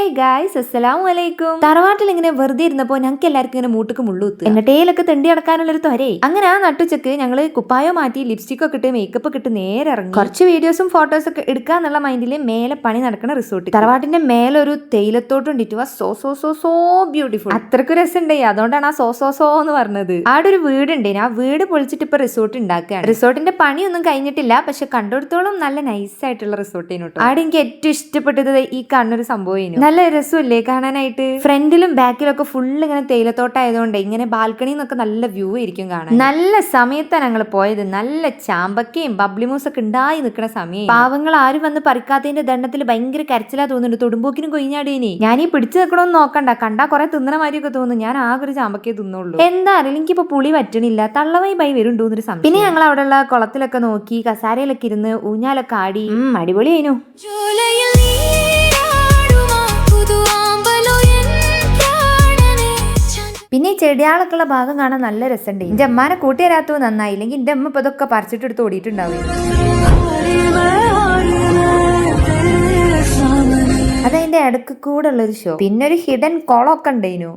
Hey guys, അസ്സലാമു അലൈക്കും. തറവാട്ടിൽ ഇങ്ങനെ വെറുതെ ഇരുന്നപ്പോ ഞങ്ങൾക്ക് എല്ലാവർക്കും ഇങ്ങനെ മൂട്ടുക്ക് മുള്ളുത്ത് എങ്ങട്ടേലൊക്കെ തെണ്ടി അടക്കാനുള്ള ഒരു തൊരേ. അങ്ങനെ ആ നട്ടുച്ചക്ക് ഞങ്ങള് കുപ്പായോ മാറ്റി ലിപ്സ്റ്റിക് ഒക്കെ ഇട്ട് മേക്കപ്പ് ഒക്കെ ഇട്ട് നേരെ ഇറങ്ങി. കുറച്ച് വീഡിയോസും ഫോട്ടോസും ഒക്കെ എടുക്കാന്നുള്ള മൈൻഡില് മേലെ പണി നടക്കുന്ന റിസോർട്ട്. തറവാട്ടിന്റെ മേലൊരു തേയിലത്തോട്ടുണ്ടിട്ട് so so so so beautiful. അത്രക്ക് രസമുണ്ടേ, അതുകൊണ്ടാണ് ആ സോ സോ സോ എന്ന് പറഞ്ഞത്. അവിടെ ഒരു വീടുണ്ടേ, ആ വീട് പൊളിച്ചിട്ട് ഇപ്പൊ റിസോർട്ട് ഉണ്ടാക്കുകയാണ്. റിസോർട്ടിന്റെ പണിയൊന്നും കഴിഞ്ഞിട്ടില്ല, പക്ഷെ കണ്ടെടുത്തോളം നല്ല നൈസ് ആയിട്ടുള്ള റിസോർട്ടിന് കേട്ടോ. അവിടെ എനിക്ക് ഏറ്റവും ഇഷ്ടപ്പെട്ടത് ഈ കാണുന്നൊരു സംഭവം. നല്ല രസമില്ലേ കാണാനായിട്ട്. ഫ്രണ്ടിലും ബാക്കിലും ഒക്കെ ഫുള്ള് ഇങ്ങനെ തേയിലത്തോട്ടായതുകൊണ്ട് ഇങ്ങനെ ബാൽക്കണിയിൽ നിന്നൊക്കെ നല്ല വ്യൂ ആയിരിക്കും കാണാൻ. നല്ല സമയത്താണ് ഞങ്ങൾ പോയത്. നല്ല ചാമ്പക്കയും ബബ്ലിമൂസ് ഒക്കെ ഉണ്ടായി നിൽക്കുന്ന സമയം. പാവങ്ങൾ ആരും വന്ന് പറിക്കാത്തതിന്റെ ദണ്ണത്തിൽ ഭയങ്കര കരച്ചിലാ തോന്നുന്നുണ്ട്. തൊടുമ്പോക്കിനും കൊയിഞ്ഞാടേനി. ഞാൻ ഈ പിടിച്ചു നിൽക്കണമെന്ന് നോക്കണ്ട, കണ്ടാ കുറെ തിന്നണ മാതിരിയൊക്കെ തോന്നുന്നു. ഞാൻ ആകെ ഒരു ചാമ്പക്കേ തിന്നുള്ളൂ. എന്താ അറിയില്ല, എനിക്കിപ്പോ പുളി പറ്റണില്ല. തള്ളവായി ബൈ വരുണ്ടോന്നൊരു സംശയം. പിന്നെ ഞങ്ങൾ അവിടെയുള്ള കുളത്തിലൊക്കെ നോക്കി, കസാരയിലൊക്കെ ഇരുന്ന് ഊഞ്ഞാലൊക്കെ ആടി. അടിപൊളിയായിരുന്നു. പിന്നെ ഈ ചെടിയാളൊക്കെയുള്ള ഭാഗം കാണാൻ നല്ല രസമുണ്ട്. എന്റെ അമ്മാനെ കൂട്ടിയരാത്തത് നന്നായി, ഇല്ലെങ്കിൽ എന്റെ അമ്മ ഇപ്പൊ ഇതൊക്കെ പറിച്ചിട്ടെടുത്ത് ഓടിയിട്ടുണ്ടാവും. അതതിന്റെ ഇടക്ക് കൂടെ ഉള്ളൊരു ഷോ. പിന്നെ ഒരു ഹിഡൻ കുളമൊക്കെ ഉണ്ടായിരുന്നു.